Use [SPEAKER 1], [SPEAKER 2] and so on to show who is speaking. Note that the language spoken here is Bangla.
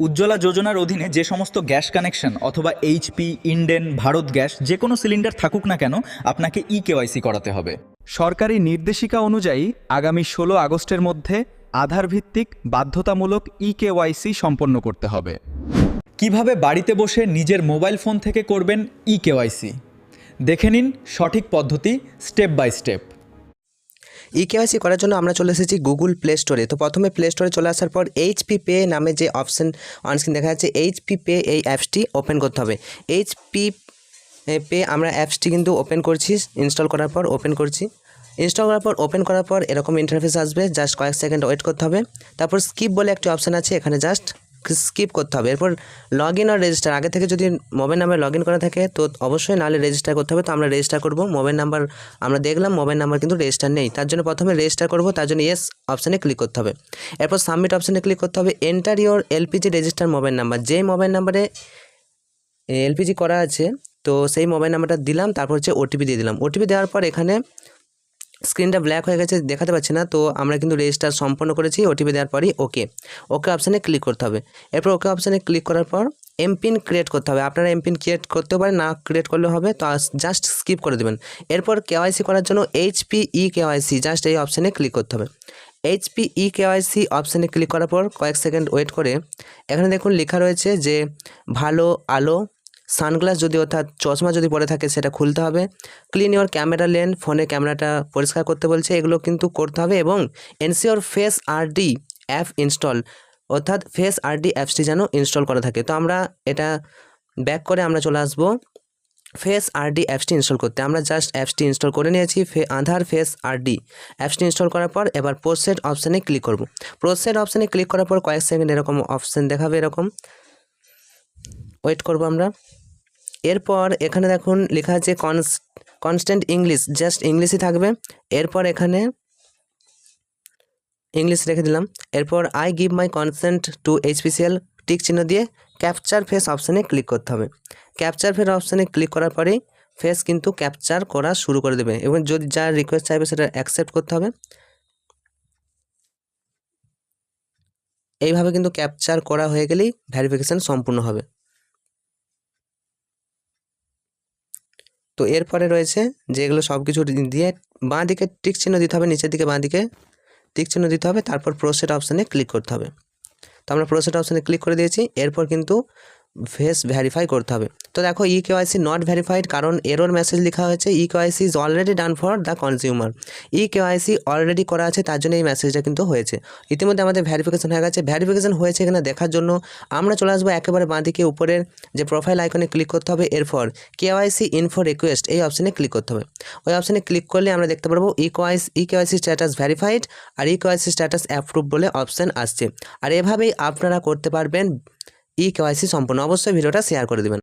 [SPEAKER 1] উজ্জ্বলা যোজনার অধীনে যে সমস্ত গ্যাস কানেকশন অথবা এইচপি, ইন্ডেন, ভারত গ্যাস যে কোনো সিলিন্ডার থাকুক না কেন আপনাকে কেওয়াইসি করাতে হবে।
[SPEAKER 2] সরকারি নির্দেশিকা অনুযায়ী আগামী ১৬ আগস্টের মধ্যে আধার ভিত্তিক বাধ্যতামূলক কেওয়াইসি সম্পন্ন করতে হবে।
[SPEAKER 1] কিভাবে বাড়িতে বসে নিজের মোবাইল ফোন থেকে করবেন কেওয়াইসি, দেখে নিন সঠিক পদ্ধতি স্টেপ বাই স্টেপ।
[SPEAKER 3] কেওয়াইসি করার জন্য আমরা চলে এসেছি গুগল প্লে স্টোরে। তো প্রথমে প্লে স্টোরে চলে আসার পর এইচপি পে নামে যে অপশান অনস্ক্রিন দেখা যাচ্ছে, এইচপি পে এই অ্যাপসটি ওপেন করতে হবে। এইচপি পে আমরা অ্যাপসটি কিন্তু ওপেন করছি, ইনস্টল করার পর ওপেন করছি। ইনস্টল করার পর ওপেন করার পর এরকম ইন্টারফেস আসবে, জাস্ট কয়েক সেকেন্ড ওয়েট করতে হবে। তারপর স্কিপ বলে একটি অপশান আছে, এখানে জাস্ট স্কিপ করতে হবে। এরপর লগ ইন আর রেজিস্টার, আগে থেকে যদি মোবাইল নাম্বার লগ ইন করা থাকে তো অবশ্যই, নাহলে রেজিস্টার করতে হবে। তো আমরা রেজিস্টার করব। মোবাইল নাম্বার আমরা দেখলাম মোবাইল নাম্বার কিন্তু রেজিস্টার নেই, তার জন্য প্রথমে রেজিস্টার করব, তার জন্য ইয়েস অপশানে ক্লিক করতে হবে। এরপর সাবমিট অপশানে ক্লিক করতে হবে। Enter your LPG register mobile number, যেই মোবাইল নাম্বারে এলপিজি করা আছে তো সেই মোবাইল নাম্বারটা দিলাম, তারপর হচ্ছে ওটিপি দিয়ে দিলাম। ওটিপি দেওয়ার পর এখানে স্ক্রিনটা ব্ল্যাক হয়ে গেছে, দেখাতে পাচ্ছি না, তো আমরা কিন্তু রেজিস্টার সম্পন্ন করেছি। ওটিপি দেওয়ার পরই ওকে অপশানে ক্লিক করতে হবে। এরপর ওকে অপশানে ক্লিক করার পর এমপিন ক্রিয়েট করতে হবে। আপনারা এমপিন ক্রিয়েট করতে পারেন, না ক্রিয়েট করলে হবে, তো জাস্ট স্কিপ করে দেবেন। এরপর কেওয়াইসি করার জন্য এইচপি কেওয়াইসি জাস্ট এই অপশানে ক্লিক করতে হবে। এইচপি কেওয়াইসি অপশানে ক্লিক করার পর কয়েক সেকেন্ড ওয়েট করে এখানে দেখুন লেখা রয়েছে যে ভালো আলো, সানগ্লাস যদি অর্থাৎ চশমা যদি পরে থাকে সেটা খুলতে হবে, ক্লিন ইওর ক্যামেরা লেন্স, ফোনে ক্যামেরাটা পরিষ্কার করতে বলছে, এগুলো কিন্তু করতে হবে। এবং ensure face RD app install, অর্থাৎ ফেস আরডি অ্যাপসটি যেন ইনস্টল করা থাকে। তো আমরা এটা ব্যাক করে আমরা চলে আসবো ফেস আরডি অ্যাপসটি ইনস্টল করতে। আমরা জাস্ট অ্যাপসটি ইনস্টল করে নিয়েছি, আধার ফেস আরডি অ্যাপসটি ইনস্টল করার পর এবার প্রসেড অপশানে ক্লিক করব। প্রসেড অপশানে ক্লিক করার পর কয়েক সেকেন্ড এরকম অপশান দেখাবে, এরকম ওয়েট করব আমরা। এরপর এখানে দেখুন লেখা আছে কনস্ট্যান্ট ইংলিশ, জাস্ট ইংলিশই থাকবে। এরপর এখানে ইংলিশ রেখে দিলাম। এরপর I give my consent to HPCL tick চিহ্ন দিয়ে ক্যাপচার ফেস অপশানে ক্লিক করতে হবে। ক্যাপচার ফেস অপশানে ক্লিক করার পরেই ফেস কিন্তু ক্যাপচার করা শুরু করে দেবে, এবং যদি যা রিকোয়েস্ট চাইবে সেটা অ্যাকসেপ্ট করতে হবে। এইভাবে কিন্তু ক্যাপচার করা হয়ে গেলেই ভেরিফিকেশান সম্পূর্ণ হবে। তো এরপরে রয়েছে যে এগুলো সব কিছু দিয়ে বাঁ দিকে টিক চিহ্ন দিতে হবে, নিচের দিকে বাঁ দিকে টিক চিহ্ন দিতে হবে, তারপর প্রসেড অপশানে ক্লিক করতে হবে। তো আমরা প্রসেড অপশানে ক্লিক করে দিয়েছি। এরপর কিন্তু ফেস ভেরিফাই করতে হবে। তো দেখো কেওয়াইসি নট ভেরিফাইড, কারণ এরর মেসেজ লেখা হয়েছে KYC is already done for the consumer. KYC already করা আছে, তার জন্য এই মেসেজটা কিন্তু হয়েছে। ইতিমধ্যে আমাদের ভেরিফিকেশন হয়ে গেছে। ভেরিফিকেশন হয়েছে কিনা দেখার জন্য আমরা চলে আসবো একেবারে বাঁদিকে উপরের যে প্রোফাইল আইকনে ক্লিক করতে হবে। এরপর কেওয়াইসি ইনফো রিকোয়েস্ট এই অপশানে ক্লিক করতে হবে। ওই অপশানে ক্লিক করলে আমরা দেখতে পারবো কেওয়াইসি স্ট্যাটাস ভেরিফাইড আর কেওয়াইসি স্ট্যাটাস অ্যাপ্রুভ বলে অপশান আসছে। আর এভাবেই আপনারা করতে পারবেন কেওয়াইসি সম্পূর্ণ। অবশ্যই ভিডিওটা শেয়ার করে দেবেন।